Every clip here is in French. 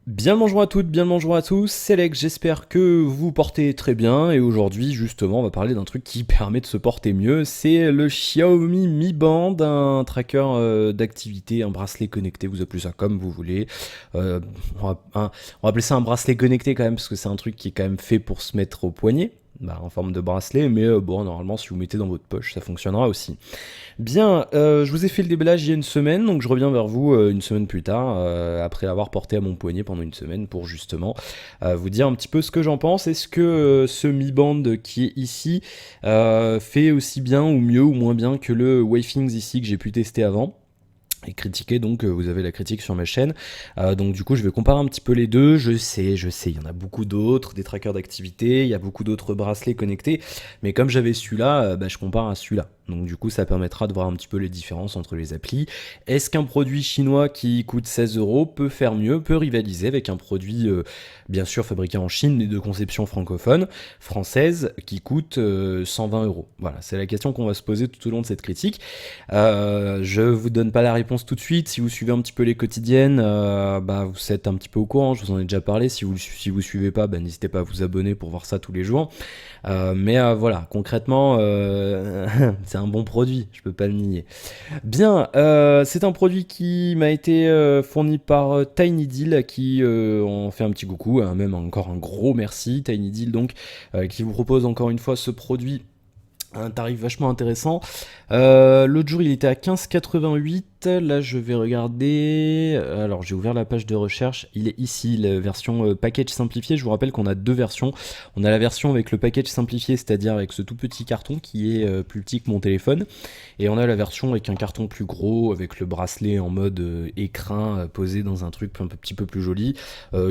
Bien le bonjour à toutes, bien le bonjour à tous, c'est Lex, j'espère que vous portez très bien et aujourd'hui justement on va parler d'un truc qui permet de se porter mieux, c'est le Xiaomi Mi Band, un tracker d'activité, un bracelet connecté, vous appelez ça comme vous voulez. Euh, on va appeler ça un bracelet connecté quand même parce que c'est un truc qui est quand même fait pour se mettre au poignet. Bah, en forme de bracelet, mais bon, normalement, si vous mettez dans votre poche, ça fonctionnera aussi. Bien, je vous ai fait le déballage il y a une semaine, donc je reviens vers vous une semaine plus tard, après l'avoir porté à mon poignet pendant une semaine, pour justement vous dire un petit peu ce que j'en pense. Est-ce que ce Mi Band qui est ici fait aussi bien ou mieux ou moins bien que le Waythings ici que j'ai pu tester avant et critiquer, donc vous avez la critique sur ma chaîne. Donc du coup je vais comparer un petit peu les deux. Je sais, il y en a beaucoup d'autres, des trackers d'activité, il y a beaucoup d'autres bracelets connectés, mais comme j'avais celui-là, je compare à celui-là. Donc du coup ça permettra de voir un petit peu les différences entre les applis. Est-ce qu'un produit chinois qui coûte 16 euros peut faire mieux, peut rivaliser avec un produit bien sûr fabriqué en Chine mais de conception francophone, française, qui coûte 120 euros? Voilà, c'est la question qu'on va se poser tout au long de cette critique. Je vous donne pas la réponse tout de suite. Si vous suivez un petit peu les quotidiennes, vous êtes un petit peu au courant. Je vous en ai déjà parlé. Si vous suivez pas, n'hésitez pas à vous abonner pour voir ça tous les jours. Mais voilà, concrètement, c'est un bon produit. Je peux pas le nier. Bien, c'est un produit qui m'a été fourni par TinyDeal, qui en fait un petit coucou, hein, même encore un gros merci. TinyDeal donc, qui vous propose encore une fois ce produit à un tarif vachement intéressant. L'autre jour il était à 15,88. Là je vais regarder. Alors j'ai ouvert la page de recherche. Il est ici, la version package simplifié. Je vous rappelle qu'on a deux versions. On a la version avec le package simplifié, c'est-à-dire avec ce tout petit carton qui est plus petit que mon téléphone. Et on a la version avec un carton plus gros, avec le bracelet en mode écrin posé dans un truc un petit peu plus joli,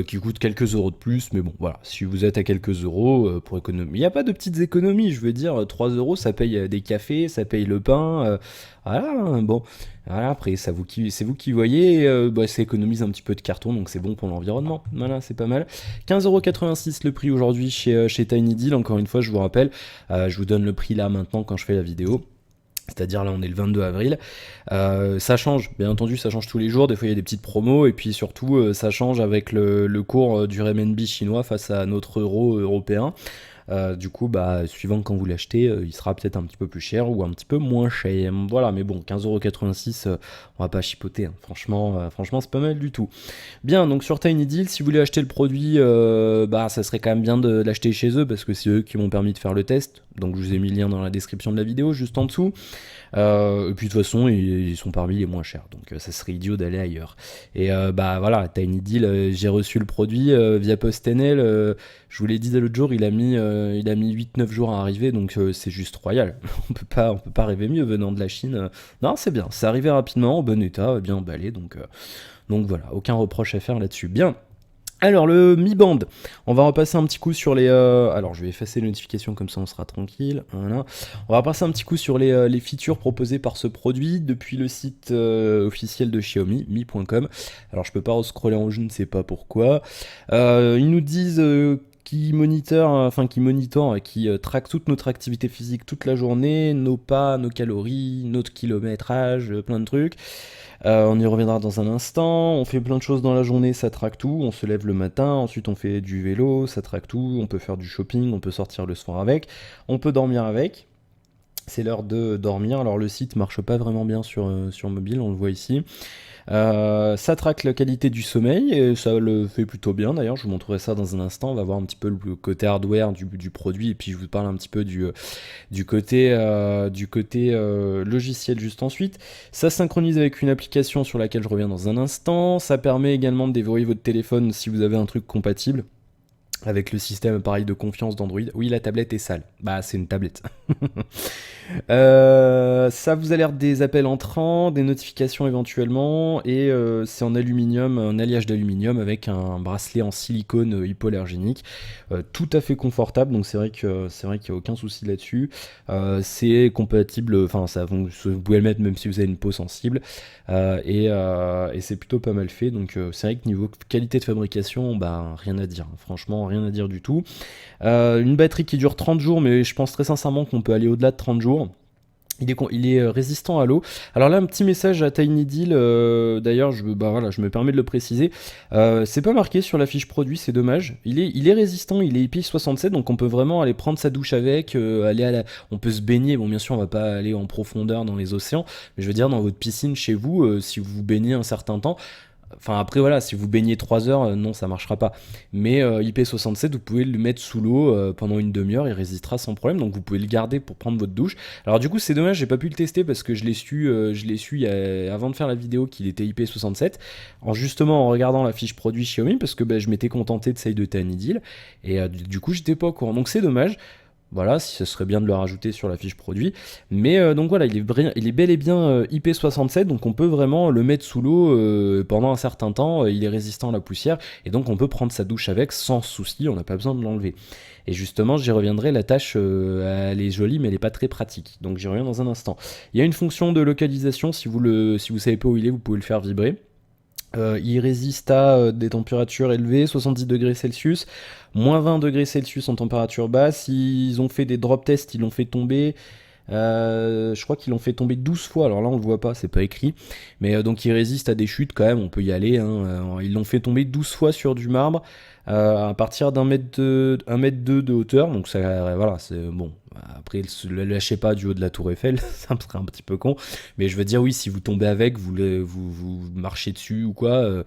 qui coûte quelques euros de plus. Mais bon voilà, si vous êtes à quelques euros pour économiser. Il n'y a pas de petites économies, je veux dire, 3 euros ça paye des cafés, ça paye le pain. Voilà, hein, bon. Voilà, après, c'est vous qui voyez, ça économise un petit peu de carton, donc c'est bon pour l'environnement. Voilà, c'est pas mal. 15,86€ le prix aujourd'hui chez TinyDeal, encore une fois, je vous rappelle. Je vous donne le prix là maintenant quand je fais la vidéo. C'est-à-dire là on est le 22 avril. Ça change, bien entendu, ça change tous les jours. Des fois il y a des petites promos et puis surtout ça change avec le cours du renminbi chinois face à notre euro européen. Du coup, suivant quand vous l'achetez, il sera peut-être un petit peu plus cher ou un petit peu moins cher. Voilà, mais bon, 15,86€, on va pas chipoter, hein. Franchement, c'est pas mal du tout. Bien, donc sur TinyDeal, si vous voulez acheter le produit, ça serait quand même bien de l'acheter chez eux parce que c'est eux qui m'ont permis de faire le test. Donc je vous ai mis le lien dans la description de la vidéo, juste en dessous. Et puis de toute façon, ils sont parmi les moins chers, donc ça serait idiot d'aller ailleurs. Et voilà, TinyDeal, j'ai reçu le produit via PostNL. Je vous l'ai dit dès l'autre jour, il a mis 8-9 jours à arriver, donc c'est juste royal. On peut pas rêver mieux venant de la Chine. Non, c'est bien, c'est arrivé rapidement, en bon état, bien emballé, donc voilà, aucun reproche à faire là-dessus. Bien. Alors le Mi Band, on va repasser un petit coup sur les... alors je vais effacer les notifications comme ça on sera tranquille. Voilà. On va repasser un petit coup sur les features proposées par ce produit depuis le site officiel de Xiaomi, mi.com. Alors je peux pas scroller en haut, je ne sais pas pourquoi. Ils nous disent... qui monitorent et qui traque toute notre activité physique toute la journée, nos pas, nos calories, notre kilométrage, plein de trucs. On y reviendra dans un instant. On fait plein de choses dans la journée, ça traque tout. On se lève le matin, ensuite on fait du vélo, ça traque tout. On peut faire du shopping, on peut sortir le soir avec. On peut dormir avec. C'est l'heure de dormir. Alors le site marche pas vraiment bien sur mobile, on le voit ici. Ça traque la qualité du sommeil et ça le fait plutôt bien d'ailleurs, je vous montrerai ça dans un instant. On va voir un petit peu le côté hardware du produit et puis je vous parle un petit peu du côté logiciel juste ensuite. Ça synchronise avec une application sur laquelle je reviens dans un instant. Ça permet également de déverrouiller votre téléphone si vous avez un truc compatible avec le système appareil de confiance d'Android. Oui, la tablette est sale. C'est une tablette. Ça vous alerte des appels entrants, des notifications éventuellement, et c'est en aluminium, un alliage d'aluminium avec un bracelet en silicone hypoallergénique, tout à fait confortable. Donc c'est vrai qu'il n'y a aucun souci là-dessus. C'est compatible, enfin vous pouvez le mettre même si vous avez une peau sensible, et c'est plutôt pas mal fait. Donc c'est vrai que niveau qualité de fabrication, rien à dire. Franchement, rien à dire du tout. Une batterie qui dure 30 jours, mais je pense très sincèrement qu'on peut aller au-delà de 30 jours. Il est résistant à l'eau. Alors là, un petit message à TinyDeal. D'ailleurs, bah voilà, je me permets de le préciser. C'est pas marqué sur la fiche produit, c'est dommage. Il est résistant, il est IP67, donc on peut vraiment aller prendre sa douche avec, on peut se baigner. Bon, bien sûr, on va pas aller en profondeur dans les océans, mais je veux dire, dans votre piscine chez vous, si vous vous baignez un certain temps, enfin après voilà, si vous baignez 3 heures, non ça marchera pas. Mais IP67, vous pouvez le mettre sous l'eau pendant une demi-heure, il résistera sans problème, donc vous pouvez le garder pour prendre votre douche. Alors du coup c'est dommage, j'ai pas pu le tester parce que je l'ai su avant de faire la vidéo qu'il était IP67, justement en regardant la fiche produit Xiaomi, parce que bah, je m'étais contenté de celle de Tanidil, et du coup j'étais pas au courant. Donc c'est dommage. Voilà, si ce serait bien de le rajouter sur la fiche produit. Mais donc voilà, il est bel et bien IP67, donc on peut vraiment le mettre sous l'eau pendant un certain temps. Il est résistant à la poussière, et donc on peut prendre sa douche avec sans souci, on n'a pas besoin de l'enlever. Et justement, j'y reviendrai, la tâche, elle est jolie, mais elle n'est pas très pratique. Donc j'y reviens dans un instant. Il y a une fonction de localisation, si vous savez pas où il est, vous pouvez le faire vibrer. Il résiste à des températures élevées, 70 degrés Celsius, moins 20 degrés Celsius en température basse. Ils ont fait des drop tests, ils l'ont fait tomber. Je crois qu'ils l'ont fait tomber 12 fois. Alors là, on le voit pas, c'est pas écrit. Mais donc, il résiste à des chutes quand même, on peut y aller. Hein. Ils l'ont fait tomber 12 fois sur du marbre à partir d'un mètre deux de hauteur. Donc, ça, voilà, c'est bon. Après, le lâchez pas du haut de la Tour Eiffel, ça me serait un petit peu con. Mais je veux dire, oui, si vous tombez avec, vous marchez dessus ou quoi,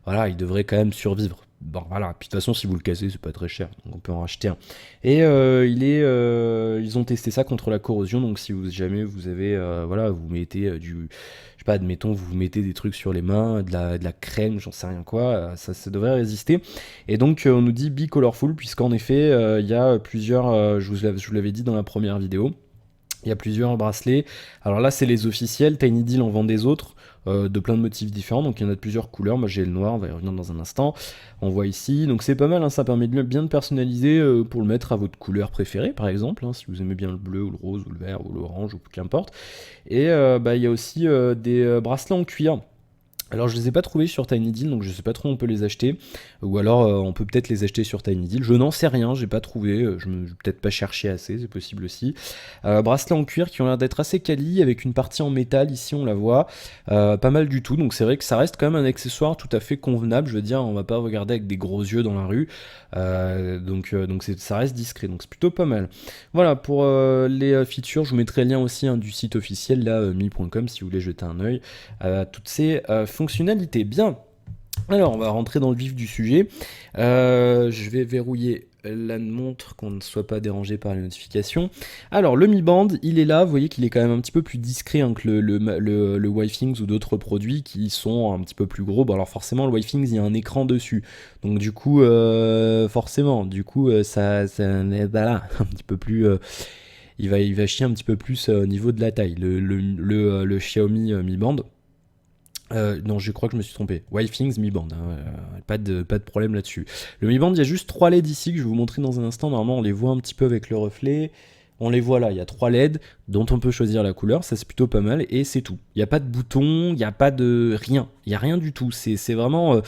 voilà, il devrait quand même survivre. Bon, voilà. Puis de toute façon, si vous le cassez, c'est pas très cher, donc on peut en racheter un. Et ils ont testé ça contre la corrosion. Donc, si jamais vous avez, voilà, vous mettez je sais pas, admettons, vous mettez des trucs sur les mains, de la crème, j'en sais rien quoi, ça devrait résister. Et donc, on nous dit be colorful, puisqu'en effet, il y a plusieurs, je vous l'avais dit dans la première vidéo. Il y a plusieurs bracelets. Alors là, c'est les officiels. TinyDeal en vend des autres, de plein de motifs différents. Donc il y en a de plusieurs couleurs. Moi, j'ai le noir, on va y revenir dans un instant. On voit ici. Donc c'est pas mal, hein, ça permet de bien de personnaliser pour le mettre à votre couleur préférée, par exemple. Hein, si vous aimez bien le bleu, ou le rose, ou le vert, ou l'orange, ou qu'importe. Et bah, il y a aussi des bracelets en cuir. Alors je les ai pas trouvés sur TinyDeal, donc je sais pas trop où on peut les acheter, ou alors on peut peut-être les acheter sur TinyDeal, je n'en sais rien, j'ai pas trouvé, je vais peut-être pas cherché assez, c'est possible aussi. Bracelets en cuir qui ont l'air d'être assez quali, avec une partie en métal, ici on la voit, pas mal du tout, donc c'est vrai que ça reste quand même un accessoire tout à fait convenable, je veux dire, on va pas regarder avec des gros yeux dans la rue, donc ça reste discret, donc c'est plutôt pas mal. Voilà, pour les features, je vous mettrai le lien aussi hein, du site officiel, là, mi.com, si vous voulez jeter un œil à toutes ces fonctionnalités. Bien, alors on va rentrer dans le vif du sujet. Je vais verrouiller la montre, qu'on ne soit pas dérangé par les notifications. Alors le Mi Band, il est là, vous voyez qu'il est quand même un petit peu plus discret hein, que le Wi-Things ou d'autres produits qui sont un petit peu plus gros. Bon alors forcément le Wi-Things, il y a un écran dessus. Donc du coup, forcément, du coup, ça voilà, un petit peu plus... il va chier un petit peu plus au niveau de la taille. Le Xiaomi Mi Band, non, je crois que je me suis trompé. Wi-Things Mi Band, hein, pas de problème là-dessus. Le Mi Band, il y a juste 3 LED ici que je vais vous montrer dans un instant. Normalement, on les voit un petit peu avec le reflet. On les voit là, il y a 3 LED dont on peut choisir la couleur, ça c'est plutôt pas mal et c'est tout. Il n'y a pas de bouton, il n'y a pas de rien, il n'y a rien du tout. C'est vraiment,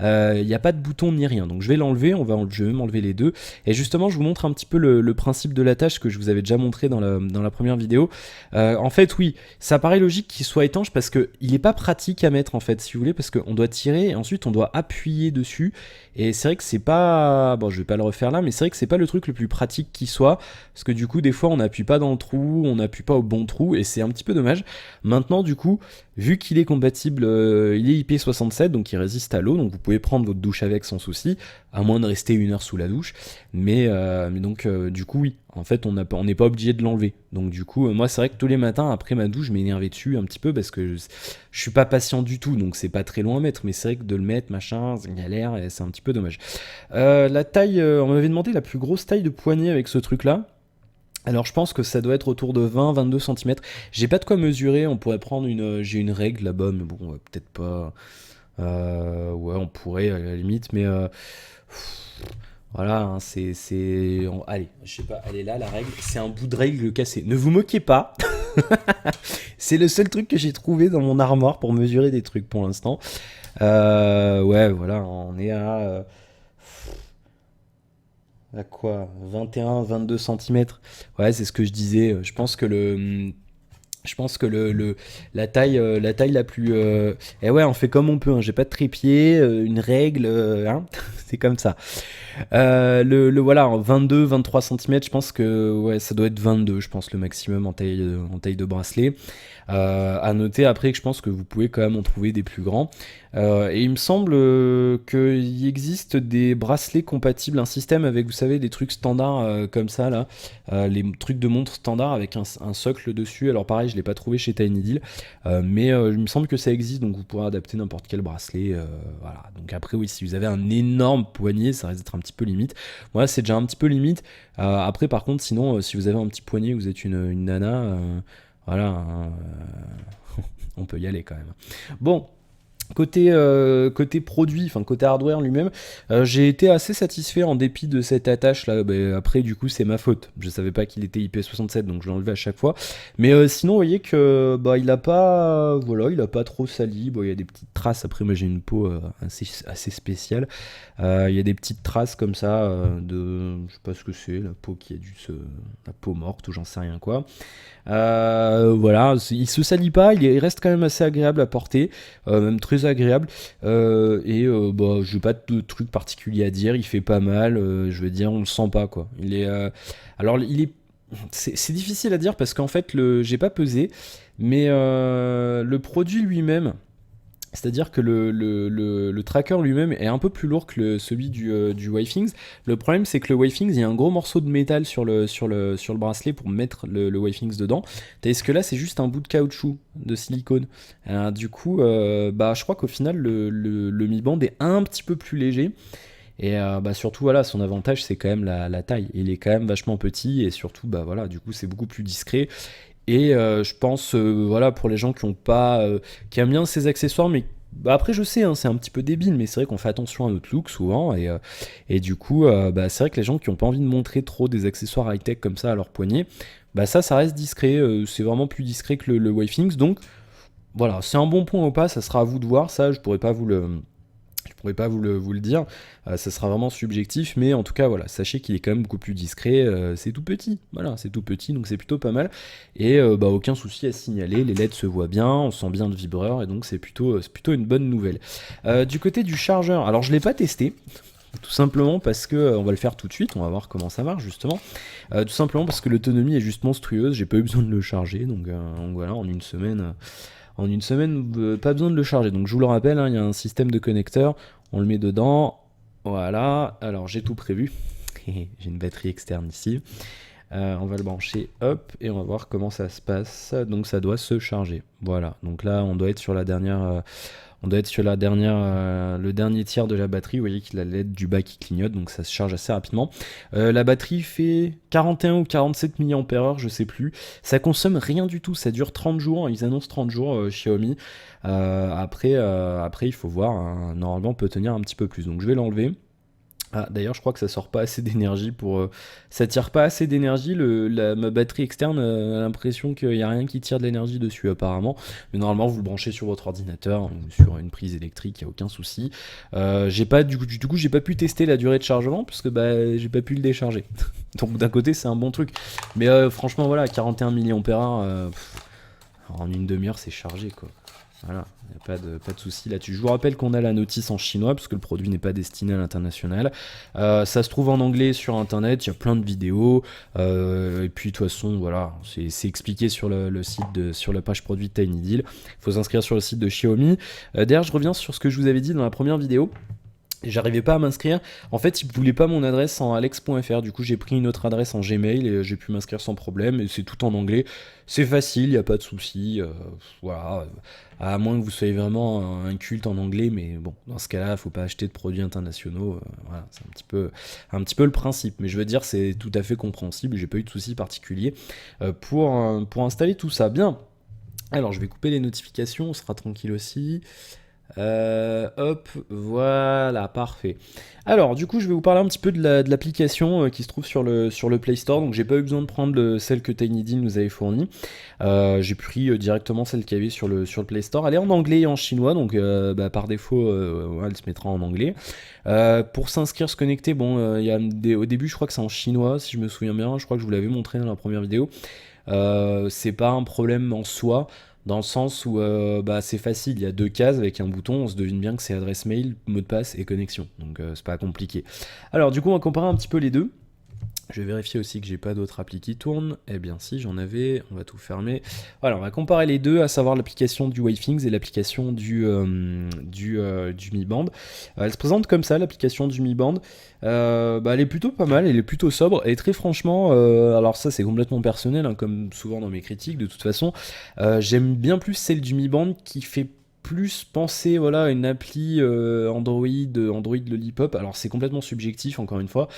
il n'y a pas de bouton ni rien. Donc je vais l'enlever, je vais m'enlever les deux. Et justement, je vous montre un petit peu le principe de la tâche que je vous avais déjà montré dans la première vidéo. En fait, oui, ça paraît logique qu'il soit étanche parce qu'il n'est pas pratique à mettre en fait, si vous voulez, parce qu'on doit tirer et ensuite on doit appuyer dessus. Et c'est vrai que c'est pas, bon, je vais pas le refaire là, mais c'est vrai que c'est pas le truc le plus pratique qui soit, parce que du coup, des fois, on n'appuie pas dans le trou, on n'appuie pas au bon trou, et c'est un petit peu dommage. Maintenant, du coup, vu qu'il est compatible, il est IP67, donc il résiste à l'eau, donc vous pouvez prendre votre douche avec sans souci, à moins de rester 1 heure sous la douche. Mais donc, du coup, oui, en fait, on n'est pas obligé de l'enlever. Donc, du coup, moi, c'est vrai que tous les matins, après ma douche, je m'énervais dessus un petit peu parce que je suis pas patient du tout, donc c'est pas très loin à mettre. Mais c'est vrai que de le mettre, machin, c'est une galère et c'est un petit peu dommage. La taille, on m'avait demandé la plus grosse taille de poignet avec ce truc-là. Alors je pense que ça doit être autour de 20-22 cm. J'ai pas de quoi mesurer, on pourrait prendre j'ai une règle là-bas, mais bon, peut-être pas. Ouais, on pourrait à la limite, mais voilà, hein, allez, je sais pas, elle est là la règle, c'est un bout de règle cassé. Ne vous moquez pas, c'est le seul truc que j'ai trouvé dans mon armoire pour mesurer des trucs pour l'instant. Ouais, voilà, on est à quoi 21-22 cm. Ouais, c'est ce que je disais. Je pense que Je pense que la taille la plus... Et ouais, on fait comme on peut, hein. J'ai pas de trépied, une règle, hein. C'est comme ça. Voilà, en 22-23 cm, je pense que ouais, ça doit être 22, je pense, le maximum en taille de bracelet. À noter après que je pense que vous pouvez quand même en trouver des plus grands. Et il me semble qu'il existe des bracelets compatibles, un système avec, vous savez, des trucs standards comme ça, là, les trucs de montre standard avec un socle dessus. Alors pareil, je l'ai pas trouvé chez Tiny Deal, mais il me semble que ça existe, donc vous pourrez adapter n'importe quel bracelet. Voilà. Donc après, oui, si vous avez un énorme poignet, ça risque d'être un petit peu limite. Moi, c'est déjà un petit peu limite. Après, par contre, sinon, si vous avez un petit poignet, vous êtes une nana, voilà, hein, on peut y aller quand même. Bon. Côté produit, enfin côté hardware lui-même, j'ai été assez satisfait en dépit de cette attache là. Bah, après du coup c'est ma faute. Je savais pas qu'il était IP67 donc je l'enlevais à chaque fois. Mais sinon vous voyez que bah il a pas, voilà, il a pas trop sali. Bon il y a des petites traces. Après moi j'ai une peau assez spéciale. Il y a des petites traces comme ça de, je sais pas ce que c'est, la peau qui a dû se, la peau morte ou j'en sais rien quoi. Voilà, il se salit pas, il reste quand même assez agréable à porter, même très agréable. Bah, j'ai pas de truc particulier à dire, il fait pas mal, je veux dire, on le sent pas quoi. Alors il est, c'est difficile à dire parce qu'en fait, j'ai pas pesé, mais le produit lui-même. C'est-à-dire que le tracker lui-même est un peu plus lourd que celui du Wavethings. Le problème, c'est que le Wavethings, il y a un gros morceau de métal sur le bracelet pour mettre le Wavethings dedans. Tandis que là, c'est juste un bout de caoutchouc, de silicone. Alors, du coup, bah, je crois qu'au final, le Mi Band est un petit peu plus léger. Et bah, surtout, voilà, son avantage, c'est quand même la taille. Il est quand même vachement petit et surtout, bah, voilà, du coup, c'est beaucoup plus discret. Et je pense, voilà, pour les gens qui ont pas, qui aiment bien ces accessoires, mais bah, après je sais, hein, c'est un petit peu débile, mais c'est vrai qu'on fait attention à notre look souvent, et du coup, bah, c'est vrai que les gens qui n'ont pas envie de montrer trop des accessoires high-tech comme ça à leur poignet, bah ça reste discret, c'est vraiment plus discret que le Wavethings, donc voilà, c'est un bon point ou pas, ça sera à vous de voir, ça je pourrais pas vous le dire, ça sera vraiment subjectif, mais en tout cas voilà, sachez qu'il est quand même beaucoup plus discret, c'est tout petit, voilà, c'est tout petit, donc c'est plutôt pas mal, et bah, aucun souci à signaler, les LED se voient bien, on sent bien le vibreur, et donc c'est plutôt une bonne nouvelle. Du côté du chargeur, alors je l'ai pas testé, tout simplement parce que, on va le faire tout de suite, on va voir comment ça marche justement, tout simplement parce que l'autonomie est juste monstrueuse, j'ai pas eu besoin de le charger, donc voilà, en une semaine... pas besoin de le charger. Donc je vous le rappelle, hein, il y a un système de connecteur. On le met dedans. Voilà. Alors j'ai tout prévu. J'ai une batterie externe ici. On va le brancher, hop, et on va voir comment ça se passe. Donc ça doit se charger. Voilà. Donc là, on doit être sur la dernière. Le dernier tiers de la batterie. Vous voyez qu'il a la LED du bas qui clignote, donc ça se charge assez rapidement. La batterie fait 41 ou 47 mAh, je sais plus. Ça consomme rien du tout, ça dure 30 jours. Ils annoncent 30 jours Xiaomi. Après, il faut voir, hein. Normalement, on peut tenir un petit peu plus. Donc je vais l'enlever. Ah, d'ailleurs, je crois que ça sort pas assez d'énergie ça tire pas assez d'énergie. Ma batterie externe a l'impression qu'il n'y a rien qui tire de l'énergie dessus, apparemment. Mais normalement, vous le branchez sur votre ordinateur ou sur une prise électrique, il n'y a aucun souci. Du coup, j'ai pas pu tester la durée de chargement parce que bah, j'ai pas pu le décharger. Donc, d'un côté, c'est un bon truc. Mais franchement, voilà, 41 mAh, en une demi-heure, c'est chargé, quoi. Voilà, il n'y a pas de souci là-dessus. Je vous rappelle qu'on a la notice en chinois parce que le produit n'est pas destiné à l'international. Ça se trouve en anglais sur internet, il y a plein de vidéos. Et puis de toute façon, voilà, c'est expliqué sur le site sur la page produit de Tiny Deal. Il faut s'inscrire sur le site de Xiaomi. D'ailleurs, je reviens sur ce que je vous avais dit dans la première vidéo. J'arrivais pas à m'inscrire. En fait, ils ne voulaient pas mon adresse en alex.fr. Du coup, j'ai pris une autre adresse en Gmail et j'ai pu m'inscrire sans problème. Et c'est tout en anglais. C'est facile, il n'y a pas de souci. Voilà. À moins que vous soyez vraiment un culte en anglais. Mais bon, dans ce cas-là, il ne faut pas acheter de produits internationaux. Voilà, c'est un petit peu le principe. Mais je veux dire, c'est tout à fait compréhensible. J'ai pas eu de souci particulier pour installer tout ça. Bien. Alors, je vais couper les notifications. On sera tranquille aussi. Hop, voilà, parfait. Alors, du coup, je vais vous parler un petit peu de l'application qui se trouve sur le Play Store. Donc, j'ai pas eu besoin de prendre celle que Tiny Deal nous avait fournie. J'ai pris directement celle qu'il y avait sur le Play Store. Elle est en anglais et en chinois, donc bah, par défaut, ouais, elle se mettra en anglais. Pour s'inscrire, se connecter, bon, au début, je crois que c'est en chinois, si je me souviens bien. Je crois que je vous l'avais montré dans la première vidéo. c'est pas un problème en soi, dans le sens où bah, c'est facile, il y a deux cases avec un bouton, on se devine bien que c'est adresse mail, mot de passe et connexion, donc c'est pas compliqué. Alors du coup on va comparer un petit peu les deux. Je vais vérifier aussi que j'ai pas d'autres applis qui tournent. Eh bien si, j'en avais, on va tout fermer. Voilà, on va comparer les deux, à savoir l'application du Wavethings et l'application du Mi Band. Elle se présente comme ça, l'application du Mi Band. Bah, elle est plutôt pas mal, elle est plutôt sobre, et très franchement, alors ça c'est complètement personnel, hein, comme souvent dans mes critiques de toute façon, j'aime bien plus celle du Mi Band qui fait plus penser voilà, à une appli Android Lollipop. Alors c'est complètement subjectif encore une fois,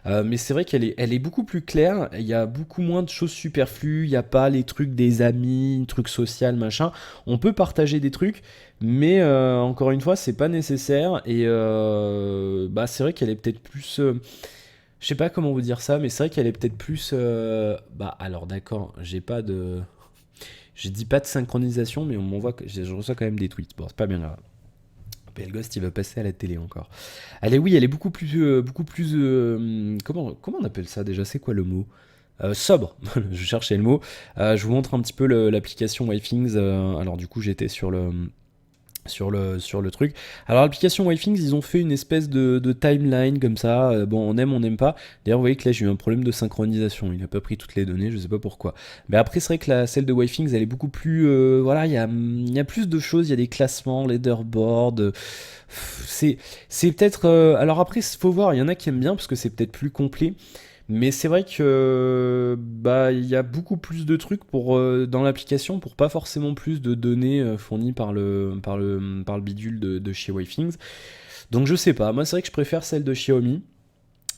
mais c'est vrai elle est beaucoup plus claire, il y a beaucoup moins de choses superflues, il n'y a pas les trucs des amis, trucs social, machin. On peut partager des trucs, mais encore une fois, c'est pas nécessaire, et bah, c'est vrai qu'elle est peut-être plus... je sais pas comment vous dire ça, mais c'est vrai qu'elle est peut-être plus... bah alors d'accord, j'ai pas de... Je dis pas de synchronisation, mais on m'envoie, je reçois quand même des tweets. Bon, c'est pas bien grave. Ghost, il va passer à la télé encore. Oui, elle est beaucoup plus, comment on appelle ça déjà? C'est quoi le mot? Sobre. Je cherchais le mot. Je vous montre un petit peu l'application Wavethings. Alors du coup, j'étais sur le truc. Alors l'application Wavethings, ils ont fait une espèce de timeline comme ça. Bon, on aime, on n'aime pas. D'ailleurs, vous voyez que là, j'ai eu un problème de synchronisation. Il n'a pas pris toutes les données, je sais pas pourquoi. Mais après, c'est vrai que celle de Wavethings, elle est beaucoup plus... voilà, il y a plus de choses. Il y a des classements, leaderboard. C'est peut-être... alors après, il faut voir. Il y en a qui aiment bien parce que c'est peut-être plus complet. Mais c'est vrai que bah il y a beaucoup plus de trucs dans l'application pour pas forcément plus de données fournies par le bidule de chez Wavethings. Donc je sais pas, moi c'est vrai que je préfère celle de Xiaomi.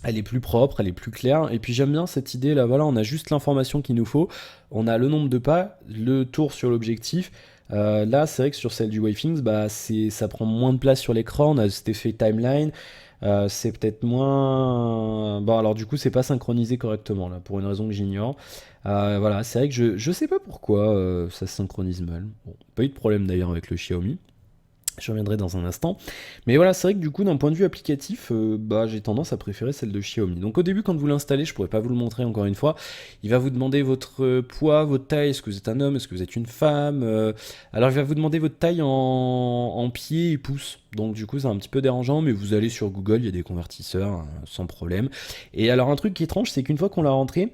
Elle est plus propre, elle est plus claire, et puis j'aime bien cette idée là, voilà, on a juste l'information qu'il nous faut, on a le nombre de pas, le tour sur l'objectif. Là, c'est vrai que sur celle du Wavethings, bah, ça prend moins de place sur l'écran, on a cet effet timeline, c'est peut-être moins... Bon, alors du coup, c'est pas synchronisé correctement, là, pour une raison que j'ignore. Voilà, c'est vrai que je sais pas pourquoi ça se synchronise mal. Bon, pas eu de problème d'ailleurs avec le Xiaomi. Je reviendrai dans un instant. Mais voilà, c'est vrai que du coup, d'un point de vue applicatif, bah, j'ai tendance à préférer celle de Xiaomi. Donc au début, quand vous l'installez, je pourrais pas vous le montrer encore une fois, il va vous demander votre poids, votre taille, est-ce que vous êtes un homme, est-ce que vous êtes une femme. Alors il va vous demander votre taille en pieds et pouces. Donc du coup, c'est un petit peu dérangeant, mais vous allez sur Google, il y a des convertisseurs, hein, sans problème. Et alors un truc qui est étrange, c'est qu'une fois qu'on l'a rentré,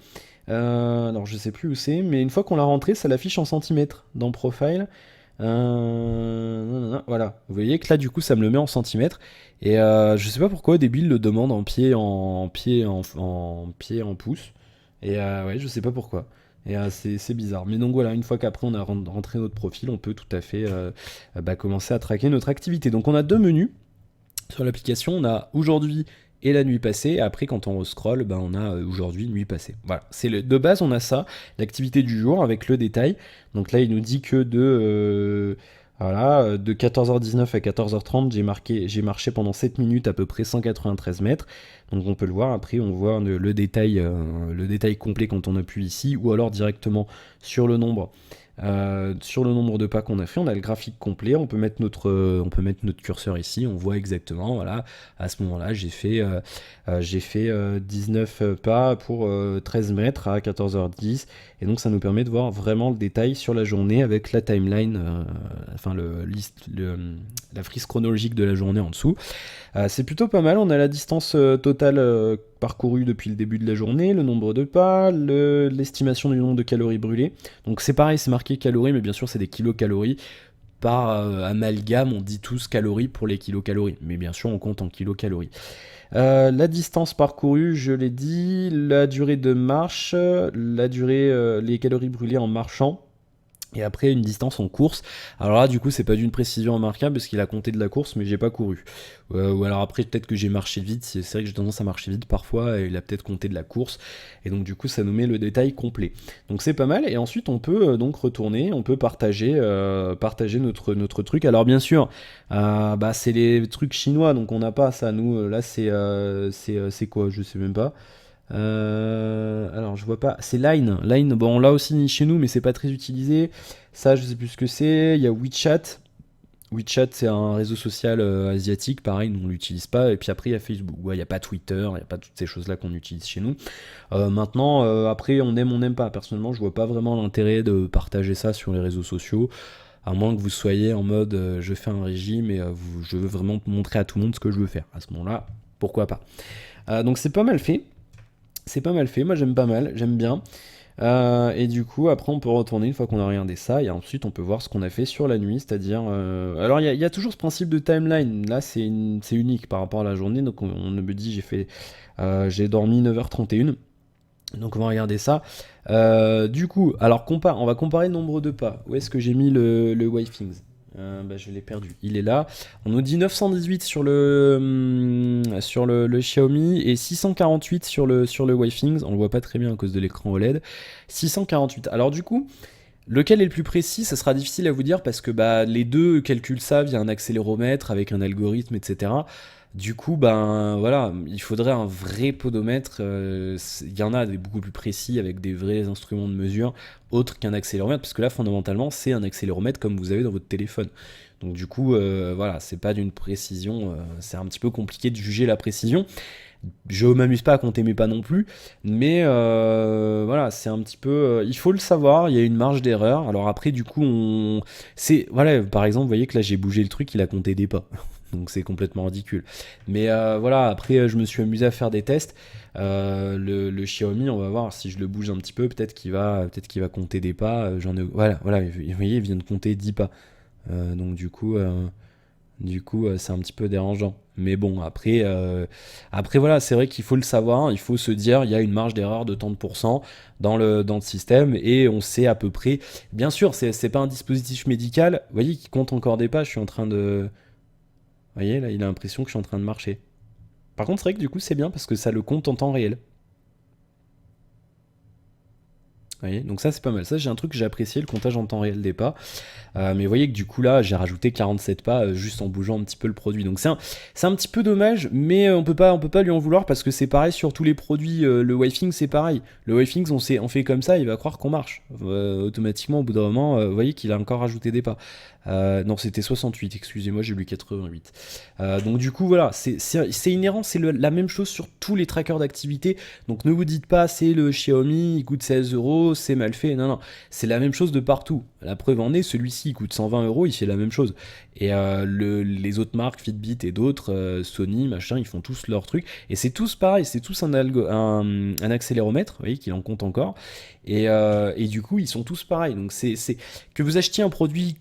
alors je sais plus où c'est, mais une fois qu'on l'a rentré, ça l'affiche en centimètres dans Profile. Voilà, vous voyez que là du coup ça me le met en centimètres, et je sais pas pourquoi au début il le demande en pied, en pied, en pouces, et ouais, je sais pas pourquoi, et c'est bizarre. Mais donc voilà, une fois qu'après on a rentré notre profil, on peut tout à fait bah, commencer à traquer notre activité. Donc on a deux menus sur l'application, on a aujourd'hui et la nuit passée. Après, quand on scroll, ben, on a aujourd'hui, nuit passée. Voilà, de base, on a ça, l'activité du jour avec le détail. Donc là, il nous dit que de 14h19 à 14h30, j'ai marché pendant 7 minutes à peu près 193 mètres. Donc on peut le voir. Après, on voit le détail complet quand on appuie ici, ou alors directement sur le nombre. Sur le nombre de pas qu'on a fait, on a le graphique complet, on peut mettre notre curseur ici, on voit exactement, voilà, à ce moment-là, j'ai fait 19 pas pour 13 mètres à 14h10, et donc ça nous permet de voir vraiment le détail sur la journée avec la timeline, enfin la frise chronologique de la journée en dessous. C'est plutôt pas mal, on a la distance totale parcourue depuis le début de la journée, le nombre de pas, l'estimation du nombre de calories brûlées. Donc c'est pareil, c'est marqué calories, mais bien sûr c'est des kilocalories. Par amalgame, on dit tous calories pour les kilocalories, mais bien sûr on compte en kilocalories. La distance parcourue, je l'ai dit, la durée de marche, les calories brûlées en marchant. Et après une distance en course. Alors là du coup c'est pas d'une précision remarquable parce qu'il a compté de la course mais j'ai pas couru. Ou alors après peut-être que j'ai marché vite, c'est vrai que j'ai tendance à marcher vite parfois et il a peut-être compté de la course. Et donc du coup ça nous met le détail complet. Donc c'est pas mal, et ensuite on peut donc retourner, on peut partager notre truc. Alors bien sûr bah, c'est les trucs chinois donc on n'a pas ça nous. Là c'est quoi, je sais même pas. Alors je vois pas, c'est Line. Line, bon, on l'a aussi chez nous, mais c'est pas très utilisé. Ça, je sais plus ce que c'est. Il y a WeChat. WeChat, c'est un réseau social asiatique, pareil, nous on l'utilise pas. Et puis après, il y a Facebook. Ouais, il n'y a pas Twitter, il n'y a pas toutes ces choses-là qu'on utilise chez nous. Maintenant, après, on n'aime pas. Personnellement, je vois pas vraiment l'intérêt de partager ça sur les réseaux sociaux. À moins que vous soyez en mode je fais un régime et je veux vraiment montrer à tout le monde ce que je veux faire. À ce moment-là, pourquoi pas. Donc c'est pas mal fait. C'est pas mal fait, moi j'aime pas mal, j'aime bien. Et du coup, après, on peut retourner une fois qu'on a regardé ça, et ensuite on peut voir ce qu'on a fait sur la nuit, c'est-à-dire. Alors, il y a toujours ce principe de timeline. Là, c'est unique par rapport à la journée. Donc, on me dit, j'ai dormi 9h31. Donc, on va regarder ça. Du coup, alors, on va comparer le nombre de pas. Où est-ce que j'ai mis le Waythings? Je l'ai perdu. Il est là. On nous dit 918 sur le Xiaomi et 648 sur le Waythings. On le voit pas très bien à cause de l'écran OLED. 648. Alors du coup, lequel est le plus précis? Ça sera difficile à vous dire parce que les deux calculent ça via un accéléromètre avec un algorithme, etc. Du coup, voilà, il faudrait un vrai podomètre. Il y en a des beaucoup plus précis avec des vrais instruments de mesure, autres qu'un accéléromètre, parce que là, fondamentalement, c'est un accéléromètre comme vous avez dans votre téléphone. Donc du coup, voilà, c'est pas d'une précision. C'est un petit peu compliqué de juger la précision. Je m'amuse pas à compter mes pas non plus, mais voilà, c'est un petit peu. Il faut le savoir, il y a une marge d'erreur. Alors après, du coup, voilà, par exemple, vous voyez que là, j'ai bougé le truc, il a compté des pas. Donc c'est complètement ridicule. Mais voilà, après, je me suis amusé à faire des tests. Le Xiaomi, on va voir si je le bouge un petit peu, peut-être qu'il va compter des pas. Voilà, vous voyez, il vient de compter 10 pas. Donc du coup, c'est un petit peu dérangeant. Mais bon, après voilà, c'est vrai qu'il faut le savoir, il faut se dire, il y a une marge d'erreur de tant de pourcents dans le système, et on sait à peu près. Bien sûr, c'est pas un dispositif médical, vous voyez, qui compte encore des pas, je suis en train de. Vous voyez, là, il a l'impression que je suis en train de marcher. Par contre, c'est vrai que du coup, c'est bien parce que ça le compte en temps réel. Vous voyez, donc ça, c'est pas mal. Ça, j'ai un truc que j'ai apprécié, le comptage en temps réel des pas. Mais vous voyez que du coup là j'ai rajouté 47 pas juste en bougeant un petit peu le produit. Donc c'est un petit peu dommage, mais on peut pas lui en vouloir parce que c'est pareil sur tous les produits. Le Waythings c'est pareil. Le Waythings on fait comme ça, il va croire qu'on marche. Automatiquement au bout d'un moment, vous voyez qu'il a encore rajouté des pas. Non, c'était 68, excusez-moi, j'ai lu 88. Donc du coup voilà, c'est inhérent, c'est la même chose sur tous les trackers d'activité. Donc ne vous dites pas c'est le Xiaomi, il coûte 16€, c'est mal fait. Non, non, c'est la même chose de partout. La preuve en est, celui-ci il coûte 120€, il fait la même chose. Et les autres marques, Fitbit et d'autres, Sony, machin, ils font tous leur truc. Et c'est tous pareil, c'est tous un accéléromètre, vous voyez, qu'il en compte encore. Et du coup, ils sont tous pareils. Donc que vous achetiez un produit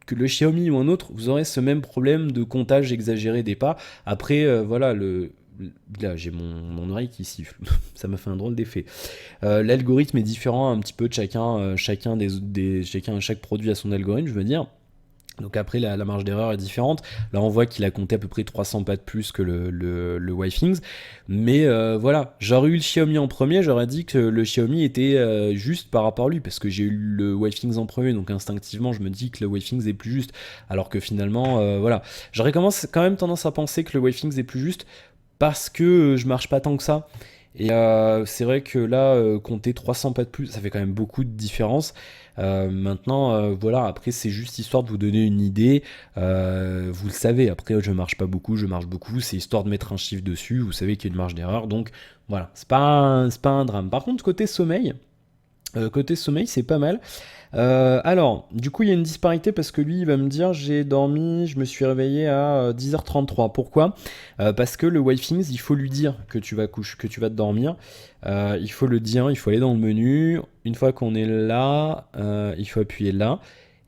que le Xiaomi ou un autre, vous aurez ce même problème de comptage exagéré des pas. Après, voilà, là, j'ai mon oreille qui siffle. Ça m'a fait un drôle d'effet. L'algorithme est différent un petit peu de chacun. Chaque produit a son algorithme, je veux dire. Donc après, la marge d'erreur est différente. Là, on voit qu'il a compté à peu près 300 pas de plus que le Waythings. Mais voilà, j'aurais eu le Xiaomi en premier, j'aurais dit que le Xiaomi était juste par rapport à lui, parce que j'ai eu le Waythings en premier, donc instinctivement, je me dis que le Waythings est plus juste. Alors que finalement, voilà. J'aurais quand même tendance à penser que le Waythings est plus juste, parce que je marche pas tant que ça. Et c'est vrai que là, compter 300 pas de plus, ça fait quand même beaucoup de différence. Maintenant, voilà, après, c'est juste histoire de vous donner une idée. Vous le savez, après, je marche pas beaucoup, je marche beaucoup. C'est histoire de mettre un chiffre dessus. Vous savez qu'il y a une marge d'erreur. Donc, voilà, c'est pas un drame. Par contre, côté sommeil, c'est pas mal. Alors, du coup, il y a une disparité parce que lui, il va me dire je me suis réveillé à 10h33. Pourquoi? Parce que le Waythings, il faut lui dire que tu vas te dormir. Il faut le dire, il faut aller dans le menu. Une fois qu'on est là, il faut appuyer là.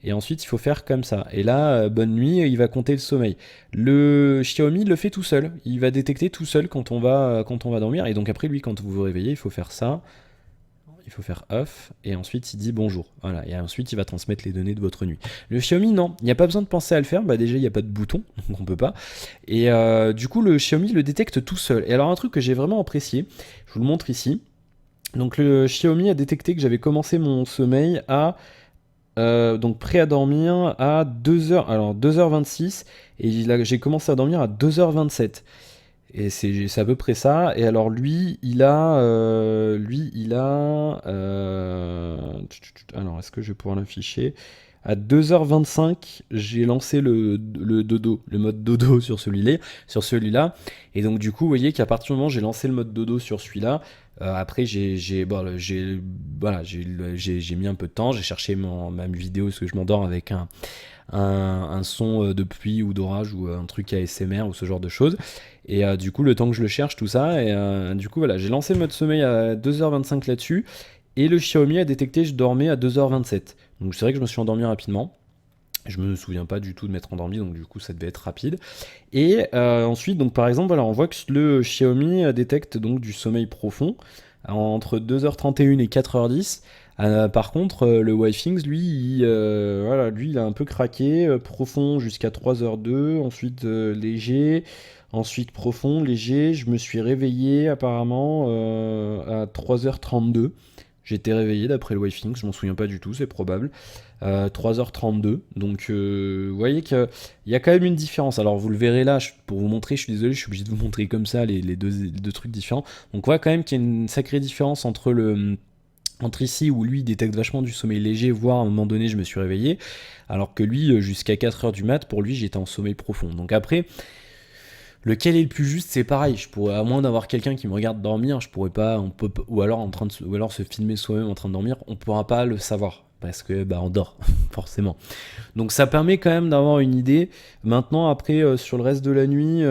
Et ensuite, il faut faire comme ça. Et là, bonne nuit, il va compter le sommeil. Le Xiaomi le fait tout seul. Il va détecter tout seul quand on va dormir. Et donc après, lui, quand vous vous réveillez, il faut faire ça. Il faut faire off, et ensuite il dit bonjour. Voilà, et ensuite il va transmettre les données de votre nuit. Le Xiaomi, non, il n'y a pas besoin de penser à le faire. Déjà, il n'y a pas de bouton, donc on peut pas. Et du coup, le Xiaomi le détecte tout seul. Et alors, un truc que j'ai vraiment apprécié, je vous le montre ici. Donc, le Xiaomi a détecté que j'avais commencé mon sommeil donc prêt à dormir à 2h, alors 2h26, et j'ai commencé à dormir à 2h27. Et c'est à peu près ça. Et alors alors est-ce que je vais pouvoir l'afficher? À 2h25, j'ai lancé le dodo, le mode dodo sur celui-là. Et donc du coup, vous voyez qu'à partir du moment où j'ai lancé le mode dodo sur celui-là, après j'ai mis un peu de temps, j'ai cherché ma vidéo parce que je m'endors avec un son de pluie ou d'orage ou un truc ASMR ou ce genre de choses. Et du coup, le temps que je le cherche, tout ça, et du coup, voilà, j'ai lancé le mode sommeil à 2h25 là-dessus, et le Xiaomi a détecté que je dormais à 2h27. Donc c'est vrai que je me suis endormi rapidement. Je me souviens pas du tout de m'être endormi, donc du coup ça devait être rapide. Et ensuite, donc par exemple, voilà, on voit que le Xiaomi détecte donc du sommeil profond entre 2h31 et 4h10. Par contre, le Wifings, lui, voilà, lui, il a un peu craqué, profond jusqu'à 3h02, ensuite léger, ensuite profond, léger. Je me suis réveillé apparemment à 3h32. J'étais réveillé d'après le Wifings, je m'en souviens pas du tout, c'est probable. 3h32. Donc vous voyez qu'il y a quand même une différence. Alors vous le verrez là, pour vous montrer, je suis désolé, je suis obligé de vous montrer comme ça les deux trucs différents. Donc on voit quand même qu'il y a une sacrée différence entre ici où lui il détecte vachement du sommeil léger, voire à un moment donné je me suis réveillé, alors que lui jusqu'à 4h du mat, pour lui j'étais en sommeil profond. Donc après, lequel est le plus juste, c'est pareil. Je pourrais, à moins d'avoir quelqu'un qui me regarde dormir, je pourrais pas, ou alors ou alors se filmer soi-même en train de dormir, on pourra pas le savoir parce que bah on dort forcément. Donc ça permet quand même d'avoir une idée. Maintenant après sur le reste de la nuit,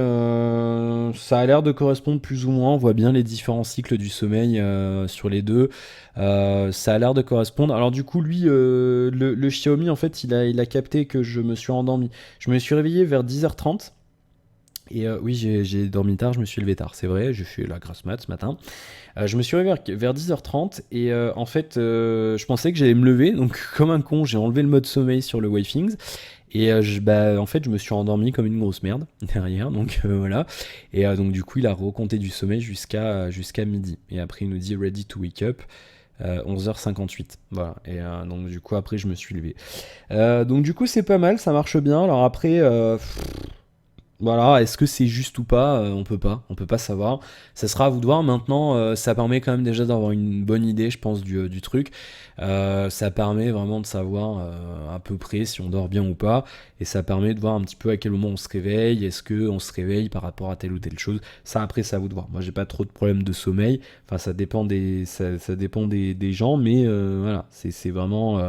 ça a l'air de correspondre plus ou moins. On voit bien les différents cycles du sommeil sur les deux. Ça a l'air de correspondre. Alors du coup lui, le Xiaomi en fait il a capté que je me suis endormi. Je me suis réveillé vers 10h30. Et oui, j'ai dormi tard, je me suis levé tard, c'est vrai, j'ai fait la grasse mat ce matin. Je me suis réveillé vers 10h30 et en fait, je pensais que j'allais me lever, donc comme un con, j'ai enlevé le mode sommeil sur le Waythings. Et en fait, je me suis endormi comme une grosse merde derrière, donc voilà. Et donc du coup, il a recompté du sommeil jusqu'à midi. Et après, il nous dit ready to wake up. 11h58, voilà. Et donc du coup après je me suis levé. Donc du coup c'est pas mal, ça marche bien. Alors après, voilà, est-ce que c'est juste ou pas, on peut pas savoir. Ça sera à vous de voir. Maintenant, ça permet quand même déjà d'avoir une bonne idée, je pense, du truc. Ça permet vraiment de savoir à peu près si on dort bien ou pas. Et ça permet de voir un petit peu à quel moment on se réveille. Est-ce qu'on se réveille par rapport à telle ou telle chose. Ça, après, c'est à vous de voir. Moi, j'ai pas trop de problèmes de sommeil. Enfin, ça dépend ça dépend des gens. Mais voilà, c'est vraiment...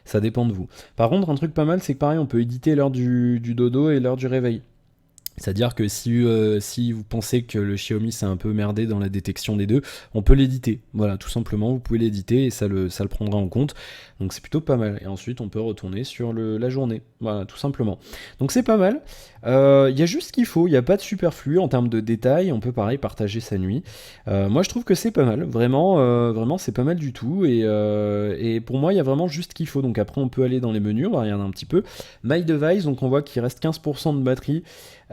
ça dépend de vous. Par contre, un truc pas mal, c'est que pareil, on peut éditer l'heure du dodo et l'heure du réveil. C'est-à-dire que si vous pensez que le Xiaomi s'est un peu merdé dans la détection des deux, on peut l'éditer. Voilà, tout simplement, vous pouvez l'éditer et ça le prendra en compte. Donc c'est plutôt pas mal. Et ensuite, on peut retourner sur la journée. Voilà, tout simplement. Donc c'est pas mal. Il y a juste ce qu'il faut. Il n'y a pas de superflu en termes de détails. On peut pareil partager sa nuit. Moi, je trouve que c'est pas mal. Vraiment, vraiment, c'est pas mal du tout. Et pour moi, il y a vraiment juste ce qu'il faut. Donc après, on peut aller dans les menus. On va regarder un petit peu. My Device, donc on voit qu'il reste 15% de batterie.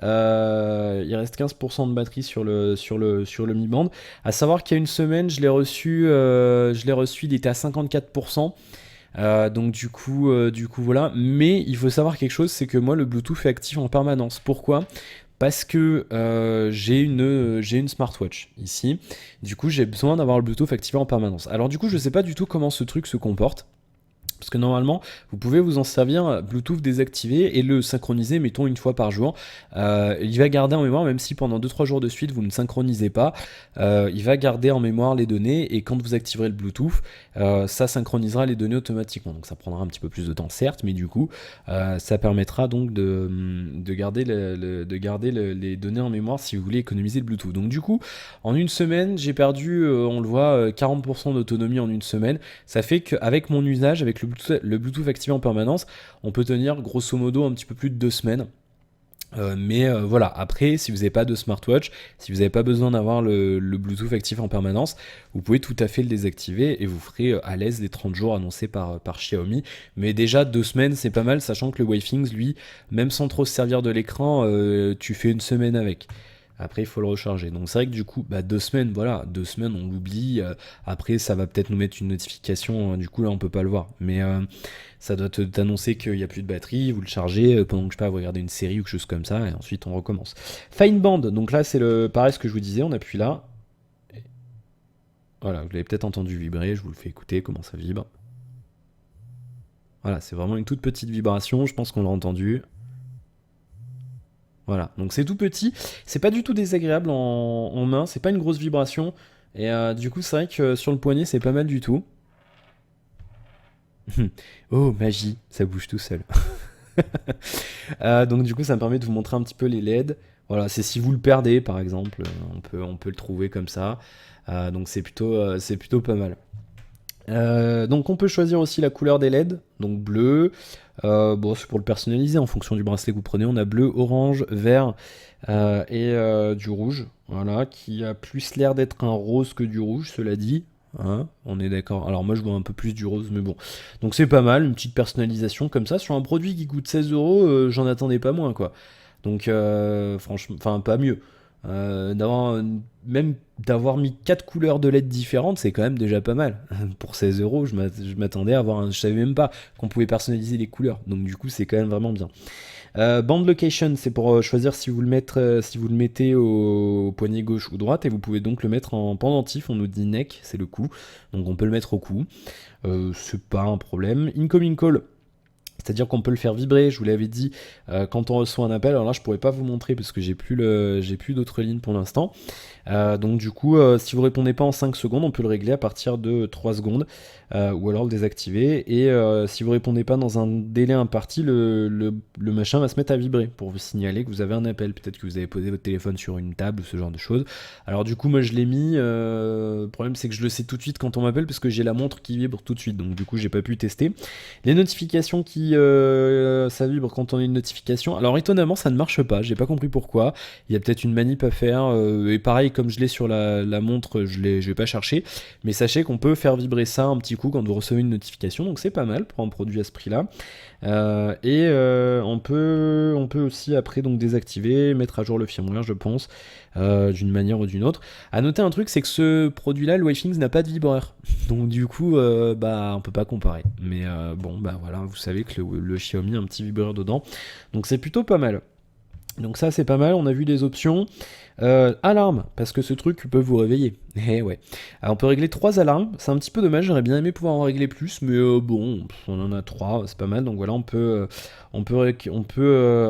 Il reste 15% de batterie sur le Mi Band. À savoir qu'il y a une semaine, je l'ai reçu, il était à 54%. Donc du coup voilà. Mais il faut savoir quelque chose, c'est que moi le Bluetooth est actif en permanence. Pourquoi ? Parce que j'ai une smartwatch ici. Du coup j'ai besoin d'avoir le Bluetooth activé en permanence. Alors du coup je sais pas du tout comment ce truc se comporte. Parce que normalement, vous pouvez vous en servir Bluetooth désactivé et le synchroniser, mettons, une fois par jour. Il va garder en mémoire, même si pendant 2-3 jours de suite, vous ne synchronisez pas, il va garder en mémoire les données et quand vous activerez le Bluetooth, ça synchronisera les données automatiquement. Donc ça prendra un petit peu plus de temps, certes, mais du coup, ça permettra donc de garder, les données en mémoire si vous voulez économiser le Bluetooth. Donc du coup, en une semaine, j'ai perdu, on le voit, 40% d'autonomie en une semaine. Ça fait qu'avec mon usage, avec le Bluetooth activé en permanence, on peut tenir grosso modo un petit peu plus de 2 semaines. Mais voilà, après, si vous n'avez pas de smartwatch, si vous n'avez pas besoin d'avoir le Bluetooth actif en permanence, vous pouvez tout à fait le désactiver et vous ferez à l'aise les 30 jours annoncés par Xiaomi. Mais déjà, 2 semaines, c'est pas mal, sachant que le Waythings, lui, même sans trop se servir de l'écran, tu fais une semaine avec. Après, il faut le recharger. Donc, c'est vrai que du coup, 2 semaines, voilà, 2 semaines, on l'oublie. Après, ça va peut-être nous mettre une notification. Du coup, là, on peut pas le voir. Mais ça doit t'annoncer qu'il n'y a plus de batterie. Vous le chargez pendant que je sais pas, vous regardez une série ou quelque chose comme ça. Et ensuite, on recommence. Fine Band. Donc là, c'est pareil, ce que je vous disais. On appuie là. Voilà, vous l'avez peut-être entendu vibrer. Je vous le fais écouter comment ça vibre. Voilà, c'est vraiment une toute petite vibration, je pense qu'on l'a entendu. Voilà, donc c'est tout petit, c'est pas du tout désagréable en main, c'est pas une grosse vibration, et du coup c'est vrai que sur le poignet c'est pas mal du tout. Oh, magie, ça bouge tout seul. Donc du coup ça me permet de vous montrer un petit peu les LED. Voilà, c'est si vous le perdez par exemple, on peut le trouver comme ça. Donc c'est plutôt pas mal. Donc on peut choisir aussi la couleur des LED, donc bleu. Bon, c'est pour le personnaliser en fonction du bracelet que vous prenez. On a bleu, orange, vert et du rouge. Voilà, qui a plus l'air d'être un rose que du rouge, cela dit. Hein, on est d'accord. Alors moi je vois un peu plus du rose, mais bon. Donc c'est pas mal, une petite personnalisation comme ça sur un produit qui coûte 16 euros. J'en attendais pas moins quoi. Donc franchement, enfin pas mieux. Même d'avoir mis 4 couleurs de LED différentes, c'est quand même déjà pas mal. Pour 16 euros, je m'attendais à avoir je savais même pas qu'on pouvait personnaliser les couleurs. Donc du coup, c'est quand même vraiment bien. Band location, c'est pour choisir si vous le mettez au poignet gauche ou droite, et vous pouvez donc le mettre en pendentif. On nous dit neck, c'est le cou. Donc on peut le mettre au cou. C'est pas un problème. Incoming call. C'est-à-dire qu'on peut le faire vibrer, je vous l'avais dit, quand on reçoit un appel. Alors là, je pourrais pas vous montrer parce que j'ai plus d'autres lignes pour l'instant. Donc du coup, si vous répondez pas en 5 secondes, on peut le régler à partir de 3 secondes, ou alors le désactiver. Et si vous répondez pas dans un délai imparti, le machin va se mettre à vibrer pour vous signaler que vous avez un appel. Peut-être que vous avez posé votre téléphone sur une table ou ce genre de choses. Alors du coup, moi je l'ai mis. Le problème c'est que je le sais tout de suite quand on m'appelle parce que j'ai la montre qui vibre tout de suite. Donc du coup, j'ai pas pu tester. Les notifications ça vibre quand on a une notification. Alors étonnamment, ça ne marche pas. J'ai pas compris pourquoi. Il y a peut-être une manip à faire. Et pareil, comme je l'ai sur la montre, je vais pas chercher. Mais sachez qu'on peut faire vibrer ça un petit coup quand vous recevez une notification. Donc c'est pas mal pour un produit à ce prix-là. On peut aussi après donc désactiver, mettre à jour le firmware, je pense, d'une manière ou d'une autre. À noter un truc, c'est que ce produit-là, le Wavethings, n'a pas de vibreur. Donc du coup, on peut pas comparer. Mais bon, bah voilà, vous savez que le Xiaomi a un petit vibreur dedans. Donc c'est plutôt pas mal. Donc ça c'est pas mal, on a vu les options. Alarme, parce que ce truc peut vous réveiller. Eh ouais. Alors, on peut régler 3 alarmes, c'est un petit peu dommage, j'aurais bien aimé pouvoir en régler plus, mais bon, on en a 3, c'est pas mal. Donc voilà, on peut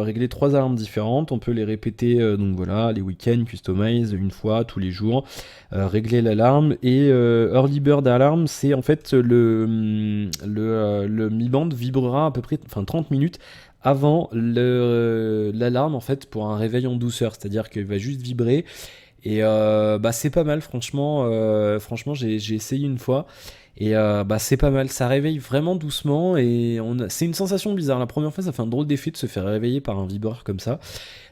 régler 3 alarmes différentes, on peut les répéter, donc voilà, les week-ends, customize une fois, tous les jours, régler l'alarme. Et Early Bird Alarm, c'est en fait le Mi Band vibrera à peu près 30 minutes avant l'alarme en fait pour un réveil en douceur, c'est-à-dire qu'il va juste vibrer et c'est pas mal franchement. Franchement j'ai essayé une fois et c'est pas mal, ça réveille vraiment doucement et c'est une sensation bizarre. La première fois ça fait un drôle d'effet de se faire réveiller par un vibreur comme ça,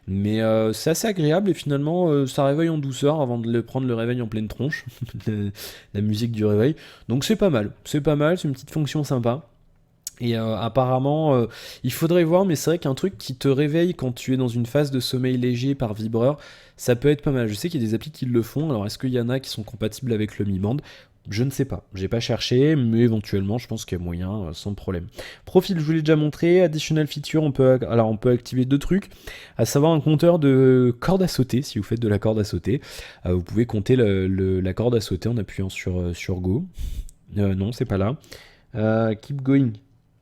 mais c'est assez agréable et finalement ça réveille en douceur avant de prendre le réveil en pleine tronche. La musique du réveil, donc c'est pas mal, c'est une petite fonction sympa. Et apparemment, il faudrait voir, mais c'est vrai qu'un truc qui te réveille quand tu es dans une phase de sommeil léger par vibreur, ça peut être pas mal. Je sais qu'il y a des applis qui le font, alors est-ce qu'il y en a qui sont compatibles avec le Mi Band? Je ne sais pas, j'ai pas cherché, mais éventuellement, je pense qu'il y a moyen, sans problème. Profil, je vous l'ai déjà montré. Additional feature, on peut activer 2 trucs, à savoir un compteur de corde à sauter, si vous faites de la corde à sauter. Vous pouvez compter la corde à sauter en appuyant sur Go. Non, c'est pas là. Keep going.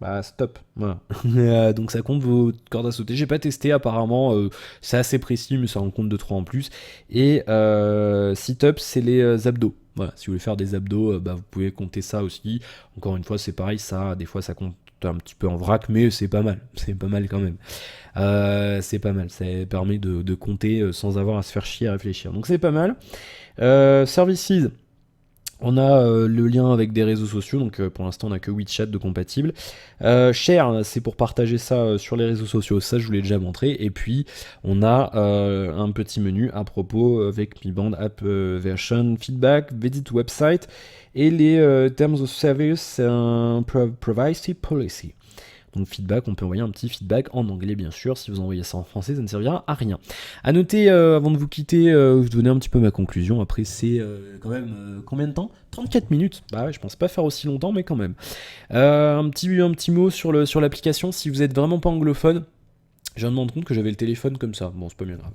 Bah stop, voilà. Donc ça compte vos cordes à sauter. J'ai pas testé apparemment, c'est assez précis mais ça en compte 2-3 en plus. Et sit-up c'est les abdos. Voilà, si vous voulez faire des abdos, vous pouvez compter ça aussi. Encore une fois c'est pareil, ça des fois ça compte un petit peu en vrac mais c'est pas mal. C'est pas mal quand même. C'est pas mal, ça permet de compter sans avoir à se faire chier à réfléchir. Donc c'est pas mal. Services. On a le lien avec des réseaux sociaux, donc pour l'instant on n'a que WeChat de compatible. Share, c'est pour partager ça sur les réseaux sociaux, ça je vous l'ai déjà montré. Et puis on a un petit menu à propos avec Mi Band App Version, Feedback, Visit Website et les Terms of Service Privacy Policy. Donc feedback, on peut envoyer un petit feedback en anglais bien sûr. Si vous envoyez ça en français, ça ne servira à rien. À noter, avant de vous quitter, je donner un petit peu ma conclusion. Après c'est quand même combien de temps? 34 minutes. Bah ouais, je pense pas faire aussi longtemps, mais quand même. Un petit mot sur l'application. Si vous êtes vraiment pas anglophone, je viens de me rendre compte que j'avais le téléphone comme ça. Bon, c'est pas bien grave.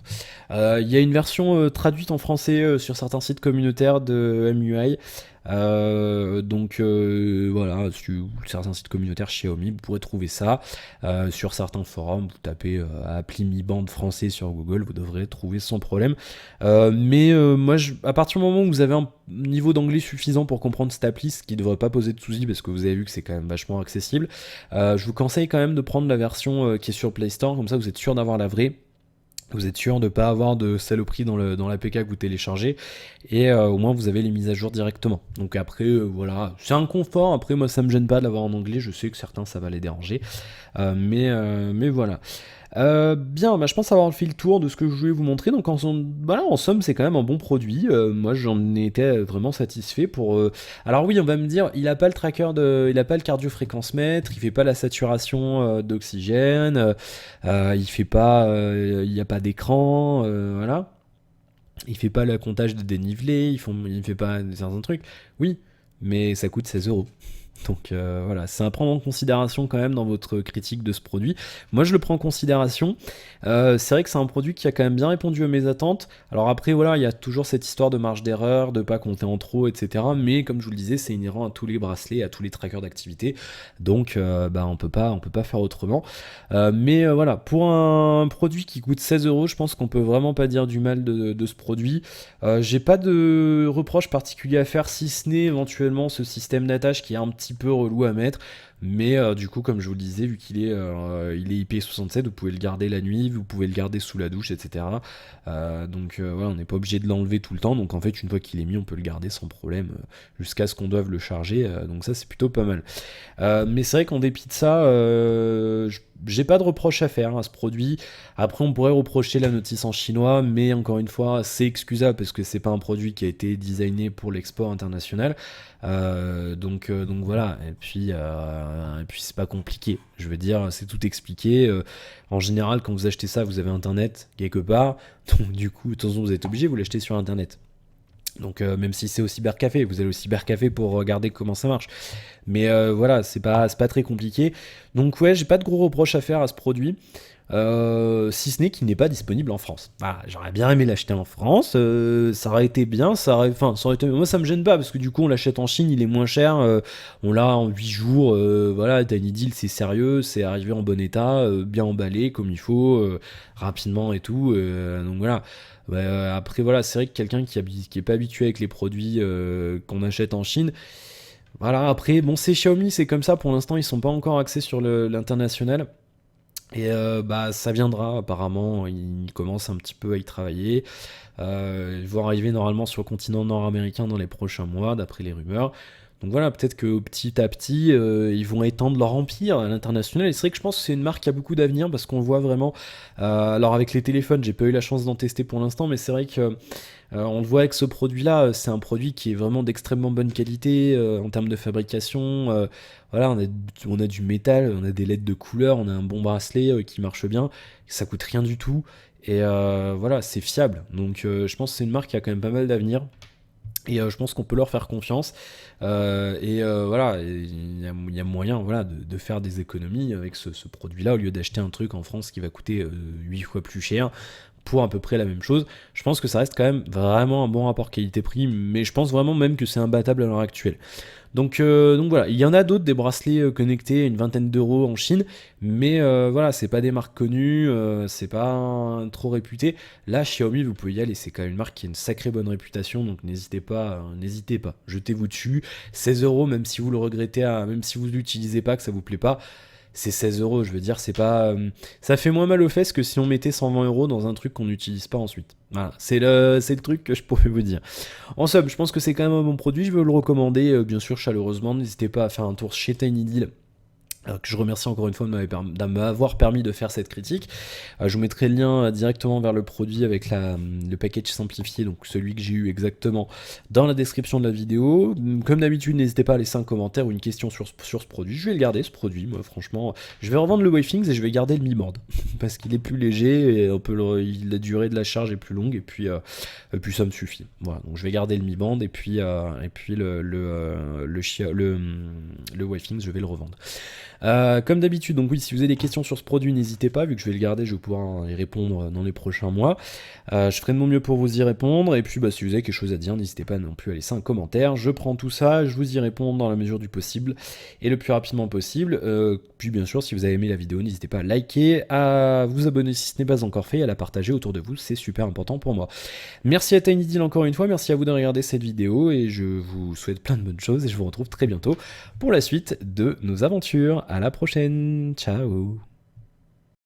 Il y a une version traduite en français sur certains sites communautaires de MUI. Donc voilà, sur certains sites communautaires Xiaomi, vous pourrez trouver ça. Sur certains forums, vous tapez appli Mi Band français sur Google, vous devrez trouver sans problème. Mais moi, à partir du moment où vous avez un niveau d'anglais suffisant pour comprendre cette appli, ce qui ne devrait pas poser de soucis parce que vous avez vu que c'est quand même vachement accessible, je vous conseille quand même de prendre la version qui est sur Play Store, comme ça vous êtes sûr d'avoir la vraie. Vous êtes sûr de ne pas avoir de saloperie dans l'APK que vous téléchargez, et au moins vous avez les mises à jour directement. Donc après, voilà, c'est un confort. Après, moi ça me gêne pas de l'avoir en anglais, je sais que certains ça va les déranger, mais voilà. Bien, bah, je pense avoir fait le tour de ce que je voulais vous montrer. Donc voilà, en somme, c'est quand même un bon produit. Moi, j'en étais vraiment satisfait. Alors oui, on va me dire, il a pas le il a pas le cardio-fréquence-mètre, il fait pas la saturation d'oxygène, il fait pas, il y a pas d'écran, voilà. Il fait pas le comptage de dénivelé, il fait pas certains trucs. Oui, mais ça coûte 16 euros. Donc voilà, c'est à prendre en considération quand même dans votre critique de ce produit. Moi je le prends en considération. C'est vrai que c'est un produit qui a quand même bien répondu à mes attentes. Alors après voilà, il y a toujours cette histoire de marge d'erreur, de pas compter en trop, etc. Mais comme je vous le disais, c'est inhérent à tous les bracelets, à tous les trackers d'activité. Donc bah, on peut pas faire autrement. Mais voilà, pour un produit qui coûte 16 euros, je pense qu'on peut vraiment pas dire du mal de ce produit. J'ai pas de reproche particulier à faire, si ce n'est éventuellement ce système d'attache qui est un petit peu relou à mettre. Mais du coup, comme je vous le disais, vu il est IP67, vous pouvez le garder la nuit, vous pouvez le garder sous la douche, etc. Donc voilà, on n'est pas obligé de l'enlever tout le temps. Donc en fait, une fois qu'il est mis, on peut le garder sans problème jusqu'à ce qu'on doive le charger. Donc ça, c'est plutôt pas mal. Mais c'est vrai qu'en dépit de ça, j'ai pas de reproche à faire à ce produit. Après, on pourrait reprocher la notice en chinois, mais encore une fois, c'est excusable parce que c'est pas un produit qui a été designé pour l'export international. Donc voilà. Et puis c'est pas compliqué. Je veux dire, c'est tout expliqué. En général, quand vous achetez ça, vous avez Internet quelque part. Donc du coup, de toute façon, vous êtes obligé, vous l'achetez sur Internet. Donc même si c'est au cybercafé, vous allez au cybercafé pour regarder comment ça marche. Mais voilà, c'est pas très compliqué. Donc ouais, j'ai pas de gros reproches à faire à ce produit. Si ce n'est qu'il n'est pas disponible en France. Voilà, j'aurais bien aimé l'acheter en France, ça aurait été bien, ça aurait été... Moi ça me gêne pas, parce que du coup on l'achète en Chine, il est moins cher, on l'a en 8 jours, voilà, Tiny Deal c'est sérieux, c'est arrivé en bon état, bien emballé comme il faut, rapidement et tout, donc voilà. Après voilà, c'est vrai que quelqu'un qui est pas habitué avec les produits qu'on achète en Chine, voilà, après bon c'est Xiaomi, c'est comme ça, pour l'instant ils sont pas encore axés sur l'international. Et bah ça viendra apparemment, ils commencent un petit peu à y travailler. Ils vont arriver normalement sur le continent nord-américain dans les prochains mois, d'après les rumeurs. Donc voilà, peut-être que petit à petit, ils vont étendre leur empire à l'international. Et c'est vrai que je pense que c'est une marque qui a beaucoup d'avenir parce qu'on le voit vraiment. Alors avec les téléphones, j'ai pas eu la chance d'en tester pour l'instant, mais c'est vrai que on le voit avec ce produit-là, c'est un produit qui est vraiment d'extrêmement bonne qualité en termes de fabrication. Voilà, on a du métal, on a des LED de couleur, on a un bon bracelet qui marche bien, ça coûte rien du tout. Et voilà, c'est fiable. Donc je pense que c'est une marque qui a quand même pas mal d'avenir. Et je pense qu'on peut leur faire confiance. Voilà, il y a moyen voilà, de faire des économies avec ce produit-là, au lieu d'acheter un truc en France qui va coûter 8 fois plus cher pour à peu près la même chose. Je pense que ça reste quand même vraiment un bon rapport qualité-prix, mais je pense vraiment même que c'est imbattable à l'heure actuelle. Donc voilà, il y en a d'autres, des bracelets connectés à une vingtaine d'euros en Chine, mais voilà, c'est pas des marques connues, c'est pas trop réputé. Là, Xiaomi, vous pouvez y aller, c'est quand même une marque qui a une sacrée bonne réputation, donc n'hésitez pas, jetez-vous dessus. 16 euros, même si vous le regrettez, même si vous l'utilisez pas, que ça vous plaît pas, c'est 16 euros, je veux dire, c'est pas. Ça fait moins mal aux fesses que si on mettait 120 euros dans un truc qu'on n'utilise pas ensuite. Voilà, c'est le truc que je pourrais vous dire. En somme, je pense que c'est quand même un bon produit, je veux le recommander, bien sûr, chaleureusement. N'hésitez pas à faire un tour chez Tiny Deal. Que je remercie encore une fois de m'avoir permis de faire cette critique. Je vous mettrai le lien directement vers le produit avec le package simplifié, donc celui que j'ai eu exactement dans la description de la vidéo. Comme d'habitude, n'hésitez pas à laisser un commentaire ou une question sur ce produit. Je vais le garder, ce produit, moi franchement. Je vais revendre le Wavethings et je vais garder le Mi Band parce qu'il est plus léger et la durée de la charge est plus longue, et puis ça me suffit. Voilà, donc je vais garder le Mi Band et puis le Wavethings, je vais le revendre. Comme d'habitude, donc oui, si vous avez des questions sur ce produit, n'hésitez pas, vu que je vais le garder, je vais pouvoir y répondre dans les prochains mois. Je ferai de mon mieux pour vous y répondre, et puis bah, si vous avez quelque chose à dire, n'hésitez pas non plus à laisser un commentaire. Je prends tout ça, je vous y réponds dans la mesure du possible, et le plus rapidement possible. Puis bien sûr, si vous avez aimé la vidéo, n'hésitez pas à liker, à vous abonner si ce n'est pas encore fait, et à la partager autour de vous, c'est super important pour moi. Merci à TinyDeal encore une fois, merci à vous de regarder cette vidéo, et je vous souhaite plein de bonnes choses, et je vous retrouve très bientôt pour la suite de nos aventures. À la prochaine, ciao.